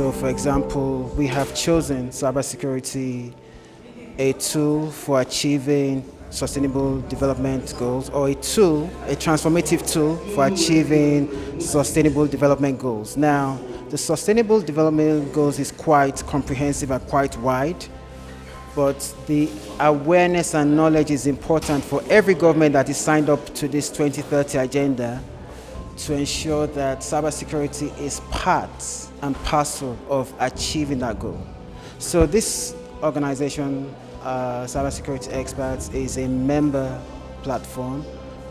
So, for example, we have chosen cybersecurity a tool for achieving sustainable development goals, or a transformative tool for achieving sustainable development goals. Now, the sustainable development goals is quite comprehensive and quite wide, but the awareness and knowledge is important for every government that is signed up to this 2030 agenda to ensure that cybersecurity is part and parcel of achieving that goal. So this organization, Cybersecurity Experts, is a member platform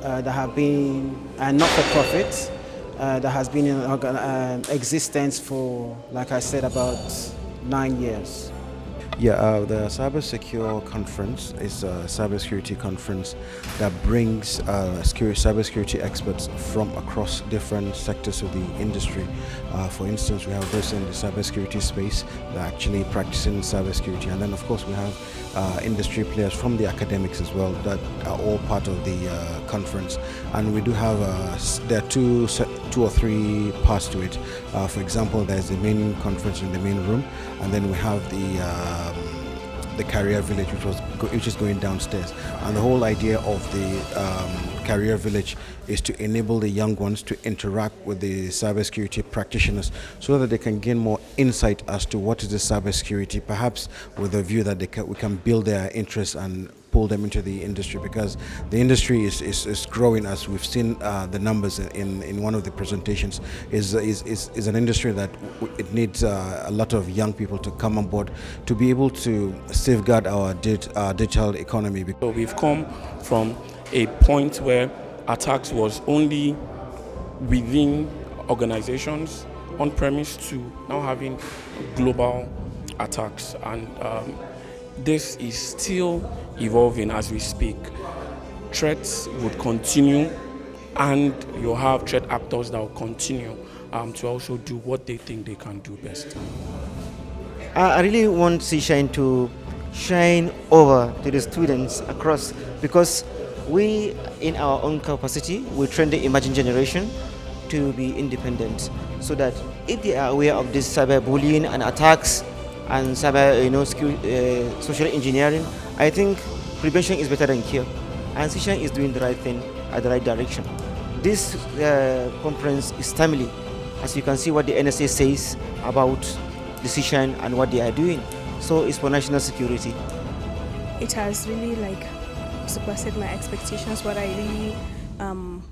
that have been a not-for-profit that has been in existence for, like I said, about 9 years. Yeah, the Cyber Secure Conference is a cybersecurity conference that brings cybersecurity experts from across different sectors of the industry. For instance, we have those in the cybersecurity space that are actually practicing cybersecurity, and then of course we have industry players from the academics as well that are all part of the conference. And we do have there are two or three parts to it. For example, there's the main conference in the main room, and then we have the career village, which is going downstairs. And the whole idea of the career village is to enable the young ones to interact with the cybersecurity practitioners so that they can gain more insight as to what is the cybersecurity, perhaps with a view that we can build their interest and pull them into the industry, because the industry is growing, as we've seen the numbers in one of the presentations. Is an industry that it needs a lot of young people to come on board to be able to safeguard our digital economy. So we've come from a point where attacks was only within organizations on premise to now having global attacks, and this is still evolving as we speak. Threats would continue, and you'll have threat actors that will continue to also do what they think they can do best. I really want C-Shine to shine over to the students across, because we, in our own capacity, we train the emerging generation to be independent, so that if they are aware of this cyberbullying and attacks and cyber, social engineering, I think prevention is better than cure, and C-Shine is doing the right thing at the right direction. This conference is timely, as you can see what the NSA says about the C-Shine and what they are doing. So it's for national security. It has really superseded my expectations. What I really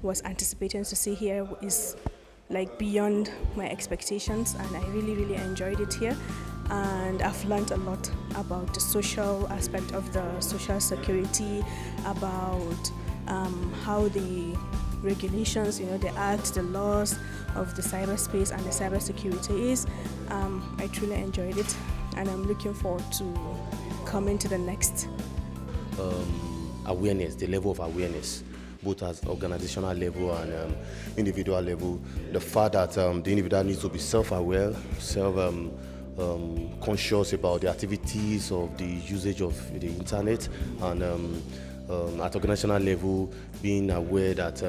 was anticipating to see here is beyond my expectations, and I really enjoyed it here. And I've learned a lot about the social aspect of the social security, about how the regulations, the acts, the laws of the cyberspace and the cybersecurity is. I truly enjoyed it, and I'm looking forward to coming to the next. Awareness, the level of awareness, both at organizational level and individual level. The fact that the individual needs to be self-aware, conscious about the activities of the usage of the internet, and at organizational level being aware that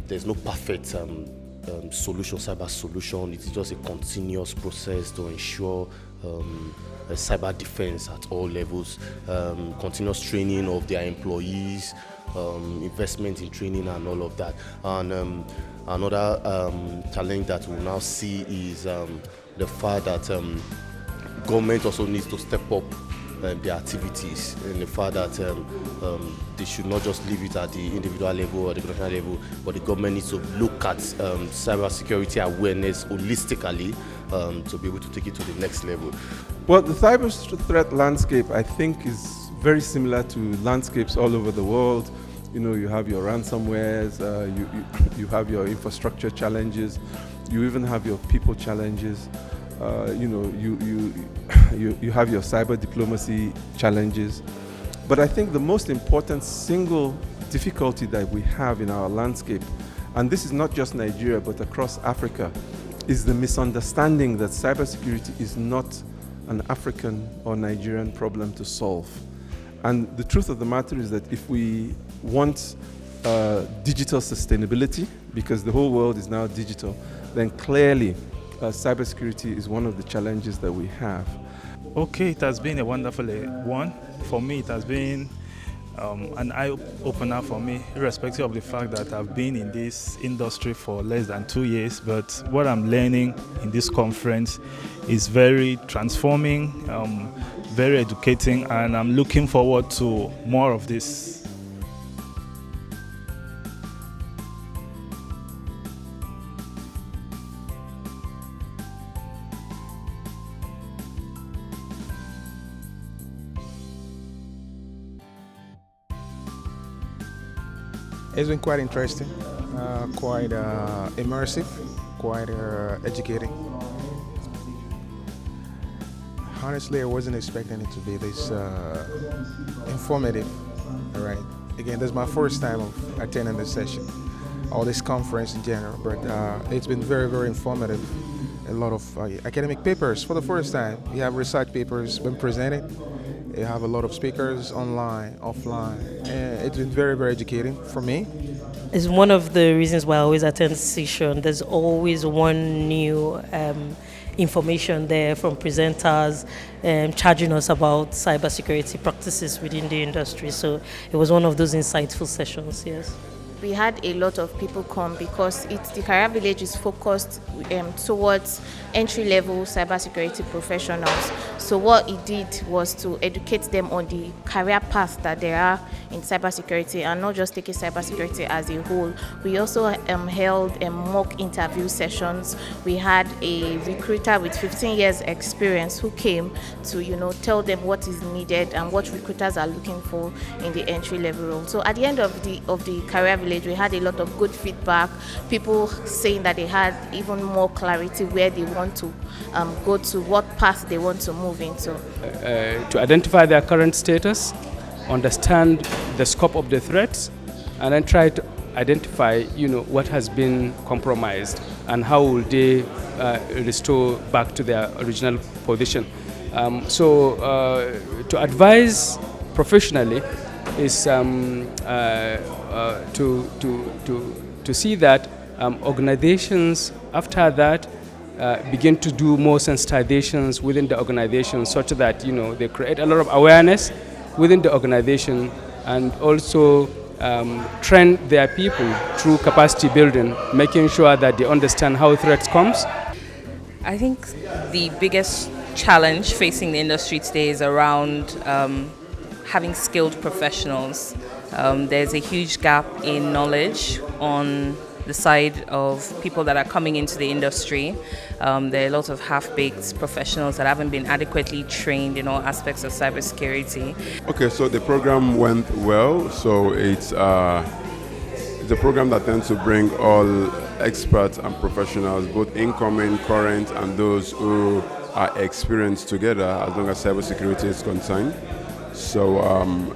there's no perfect solution, cyber solution. It's just a continuous process to ensure cyber defense at all levels, continuous training of their employees, investment in training and all of that. And another challenge that we'll now see is the fact that government also needs to step up their activities, and the fact that they should not just leave it at the individual level or the national level, but the government needs to look at cybersecurity awareness holistically to be able to take it to the next level. Well, the cyber threat landscape, I think, is very similar to landscapes all over the world. You have your ransomwares, you have your infrastructure challenges, you even have your people challenges. You have your cyber diplomacy challenges. But I think the most important single difficulty that we have in our landscape, and this is not just Nigeria but across Africa, is the misunderstanding that cybersecurity is not an African or Nigerian problem to solve. And the truth of the matter is that if we want digital sustainability, because the whole world is now digital, then clearly cybersecurity is one of the challenges that we have. Okay, it has been a wonderful one. For me, it has been an eye-opener for me, irrespective of the fact that I've been in this industry for less than 2 years. But what I'm learning in this conference is very transforming, very educating, and I'm looking forward to more of this. It's been quite interesting, quite immersive, quite educating. Honestly, I wasn't expecting it to be this informative. All right. Again, this is my first time of attending this session, or this conference in general, but it's been very, very informative. A lot of academic papers for the first time. We have research papers been presented. You have a lot of speakers online, offline, and it's been very, very educating for me. It's one of the reasons why I always attend the session. There's always one new information there from presenters charging us about cybersecurity practices within the industry. So it was one of those insightful sessions, yes. We had a lot of people come because the Career Village is focused towards entry-level cybersecurity professionals. So what it did was to educate them on the career path that there are in cybersecurity, and not just taking cybersecurity as a whole. We also held mock interview sessions. We had a recruiter with 15 years experience who came to tell them what is needed and what recruiters are looking for in the entry-level role. So at the end of the Career Village, we had a lot of good feedback, people saying that they had even more clarity where they want to go to, what path they want to move into. To identify their current status, understand the scope of the threats, and then try to identify what has been compromised and how will they restore back to their original position. To advise professionally is to see that organizations after that begin to do more sensitizations within the organization, such that they create a lot of awareness within the organization, and also train their people through capacity building, making sure that they understand how threats comes. I think the biggest challenge facing the industry today is around having skilled professionnals. There's a huge gap in knowledge on the side of people that are coming into the industry. There are a lot of half-baked professionals that haven't been adequately trained in all aspects of cybersecurity. Okay, so the program went well. So it's a program that tends to bring all experts and professionals, both incoming, current, and those who are experienced together as long as cybersecurity is concerned. So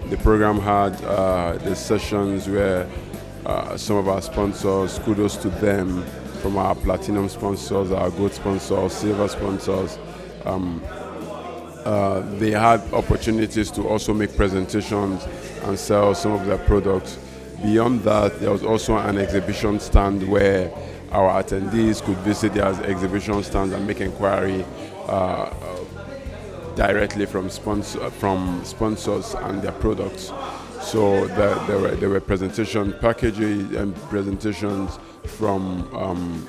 the program had the sessions where some of our sponsors, kudos to them, from our platinum sponsors, our gold sponsors, silver sponsors, they had opportunities to also make presentations and sell some of their products. Beyond that, there was also an exhibition stand where our attendees could visit their exhibition stands and make inquiry directly from sponsors and their products. So there were presentation packages and presentations from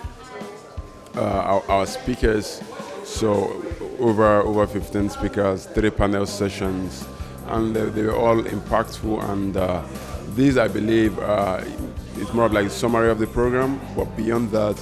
our speakers. So over 15 speakers, 3 panel sessions, and they were all impactful. And these, I believe, it's more of like a summary of the program. But beyond that,